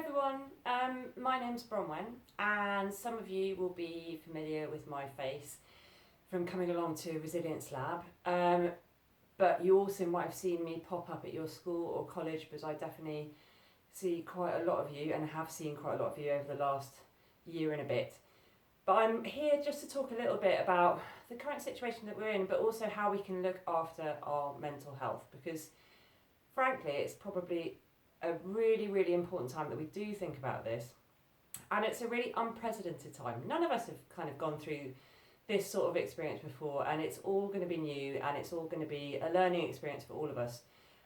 everyone, my name's Bronwen, and some of you will be familiar with my face from coming along to Resilience Lab, but you also might have seen me pop up at your school or college, because I definitely see quite a lot of you and have seen quite a lot of you over the last year and a bit. But I'm here just to talk a little bit about the current situation that we're in, but also how we can look after our mental health, because frankly it's probably a really, really important time that we do think about this. And it's a really unprecedented time. None of us have kind of gone through this sort of experience before, and it's all going to be new, and it's all going to be a learning experience for all of us.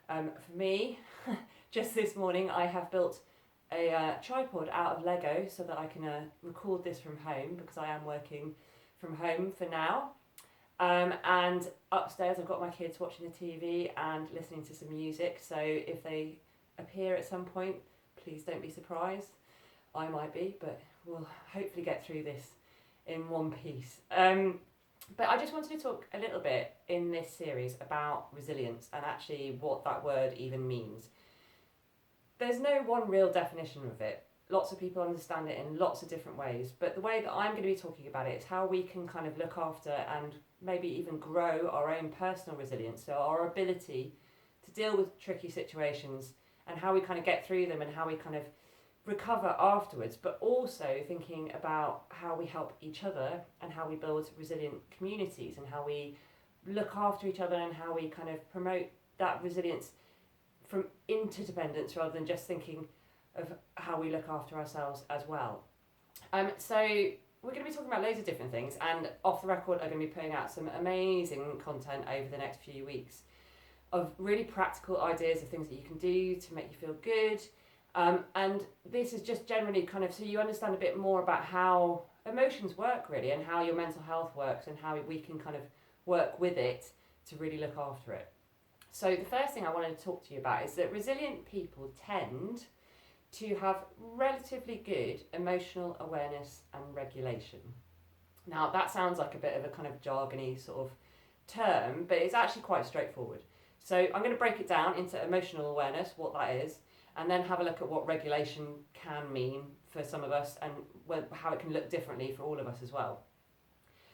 For me, just this morning, I have built a tripod out of Lego so that I can record this from home, because I am working from home for now. And upstairs I've got my kids watching the TV and listening to some music, so if they appear at some point, please don't be surprised. I might be, but we'll hopefully get through this in one piece. But I just wanted to talk a little bit in this series about resilience and actually what that word even means. There's no one real definition of it. Lots of people understand it in lots of different ways, but the way that I'm going to be talking about it is how we can kind of look after and maybe even grow our own personal resilience, so our ability to deal with tricky situations and how we kind of get through them and how we kind of recover afterwards, but also thinking about how we help each other and how we build resilient communities and how we look after each other and how we kind of promote that resilience from interdependence rather than just thinking of how we look after ourselves as well. So we're going to be talking about loads of different things, and off the record I'm going to be putting out some amazing content over the next few weeks of really practical ideas of things that you can do to make you feel good. And this is just generally kind of so you understand a bit more about how emotions work really, and how your mental health works, and how we can kind of work with it to really look after it. So the first thing I wanted to talk to you about is that resilient people tend to have relatively good emotional awareness and regulation. Now that sounds like a bit of a kind of jargony sort of term, but it's actually quite straightforward. So I'm going to break it down into emotional awareness, what that is, and then have a look at what regulation can mean for some of us and how it can look differently for all of us as well.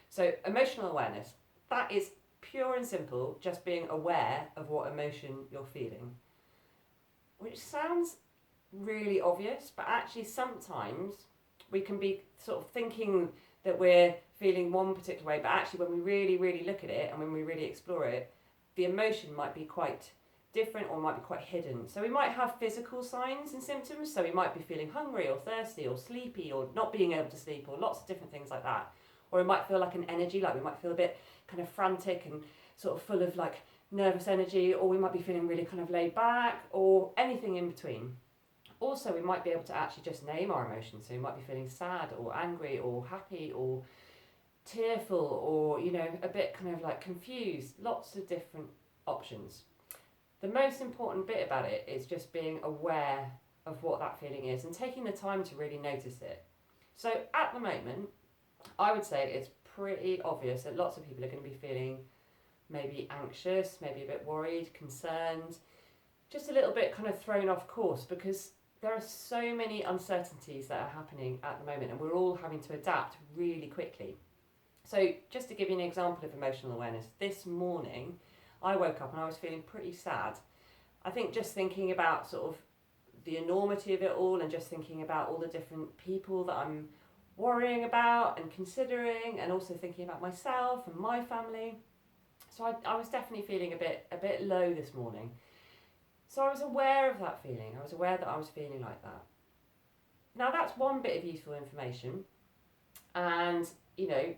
So emotional awareness, that is pure and simple, just being aware of what emotion you're feeling. Which sounds really obvious, but actually sometimes we can be sort of thinking that we're feeling one particular way, but actually when we really, really look at it and when we really explore it, the emotion might be quite different or might be quite hidden. So we might have physical signs and symptoms, so we might be feeling hungry or thirsty or sleepy or not being able to sleep or lots of different things like that. Or it might feel like an energy, like we might feel a bit kind of frantic and sort of full of like nervous energy, or we might be feeling really kind of laid back, or anything in between. Also, we might be able to actually just name our emotions, so we might be feeling sad or angry or happy or tearful or, you know, a bit kind of like confused, lots of different options. The most important bit about it is just being aware of what that feeling is and taking the time to really notice it. So at the moment, I would say it's pretty obvious that lots of people are going to be feeling maybe anxious, maybe a bit worried, concerned, just a little bit kind of thrown off course, because there are so many uncertainties that are happening at the moment and we're all having to adapt really quickly. So just to give you an example of emotional awareness, this morning I woke up and I was feeling pretty sad. I think just thinking about sort of the enormity of it all and just thinking about all the different people that I'm worrying about and considering, and also thinking about myself and my family. So I was definitely feeling a bit low this morning. So I was aware of that feeling. I was aware that I was feeling like that. Now that's one bit of useful information, and you know,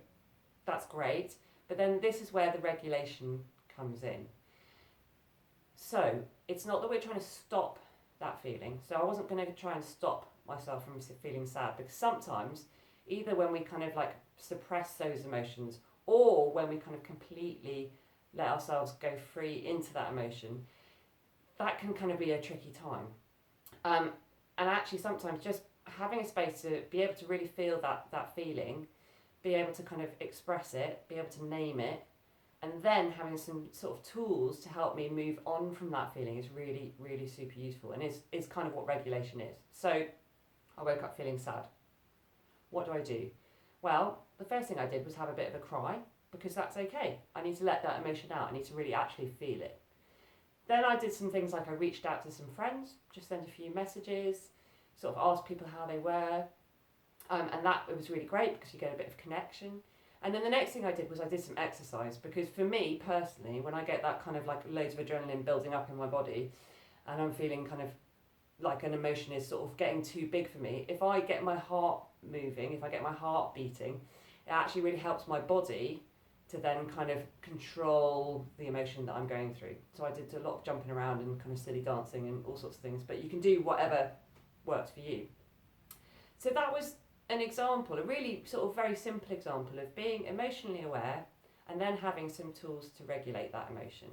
that's great, but then this is where the regulation comes in. So it's not that we're trying to stop that feeling. So I wasn't going to try and stop myself from feeling sad, because sometimes either when we kind of like suppress those emotions or when we kind of completely let ourselves go free into that emotion, that can kind of be a tricky time. And actually sometimes just having a space to be able to really feel that feeling, be able to kind of express it, be able to name it, and then having some sort of tools to help me move on from that feeling is really, really super useful, and is kind of what regulation is. So I woke up feeling sad. What do I do? Well, the first thing I did was have a bit of a cry, because that's okay. I need to let that emotion out. I need to really actually feel it. Then I did some things like I reached out to some friends, just sent a few messages, sort of asked people how they were. And that it was really great because you get a bit of connection. And then the next thing I did was I did some exercise, because for me personally, when I get that kind of like loads of adrenaline building up in my body and I'm feeling kind of like an emotion is sort of getting too big for me, if I get my heart moving, if I get my heart beating, it actually really helps my body to then kind of control the emotion that I'm going through. So I did a lot of jumping around and kind of silly dancing and all sorts of things, but you can do whatever works for you. So that was an example, a really sort of very simple example of being emotionally aware and then having some tools to regulate that emotion.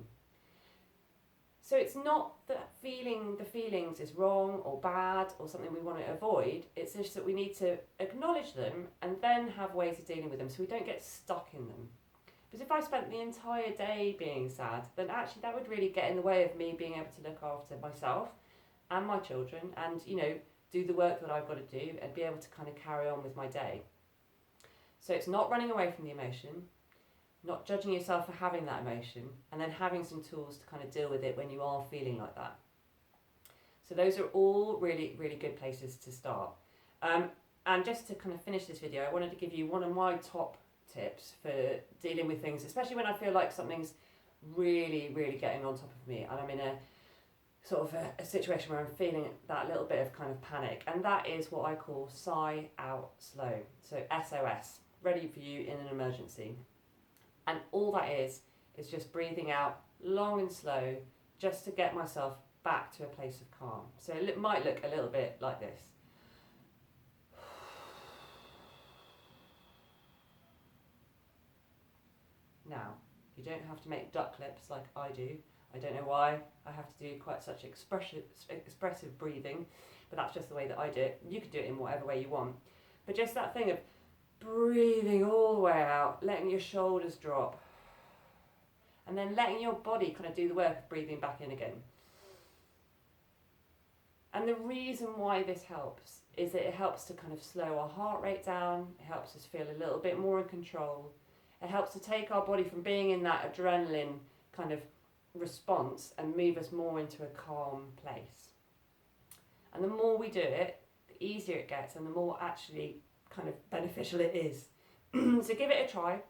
So it's not that feeling the feelings is wrong or bad or something we want to avoid, it's just that we need to acknowledge them and then have ways of dealing with them so we don't get stuck in them. Because if I spent the entire day being sad, then actually that would really get in the way of me being able to look after myself and my children and, you know, do the work that I've got to do and be able to kind of carry on with my day. So it's not running away from the emotion, not judging yourself for having that emotion, and then having some tools to kind of deal with it when you are feeling like that. So those are all really, really good places to start. And just to kind of finish this video, I wanted to give you one of my top tips for dealing with things, especially when I feel like something's really, really getting on top of me and I'm in a sort of a situation where I'm feeling that little bit of kind of panic, and that is what I call sigh out slow. So SOS, ready for you in an emergency. And all that is just breathing out long and slow just to get myself back to a place of calm. So it might look a little bit like this. Now, you don't have to make duck lips like I do. I don't know why I have to do quite such expressive breathing, but that's just the way that I do it. You could do it in whatever way you want. But just that thing of breathing all the way out, letting your shoulders drop, and then letting your body kind of do the work of breathing back in again. And the reason why this helps is that it helps to kind of slow our heart rate down, it helps us feel a little bit more in control, it helps to take our body from being in that adrenaline kind of response and move us more into a calm place. And the more we do it, the easier it gets and the more actually kind of beneficial it is. So give it a try,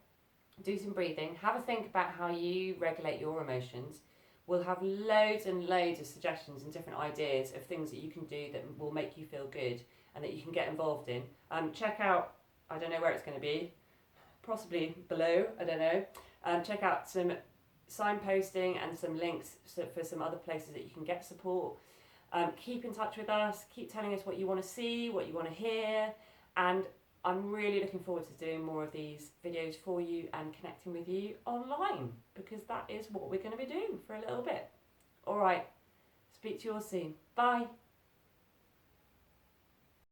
do some breathing, have a think about how you regulate your emotions. We'll have loads and loads of suggestions and different ideas of things that you can do that will make you feel good and that you can get involved in. Check out, I don't know where it's going to be, possibly below, I don't know. Check out some signposting and some links for some other places that you can get support. Keep in touch with us, keep telling us what you want to see, what you want to hear, and I'm really looking forward to doing more of these videos for you and connecting with you online, because that is what we're going to be doing for a little bit. Alright, speak to you all soon. Bye.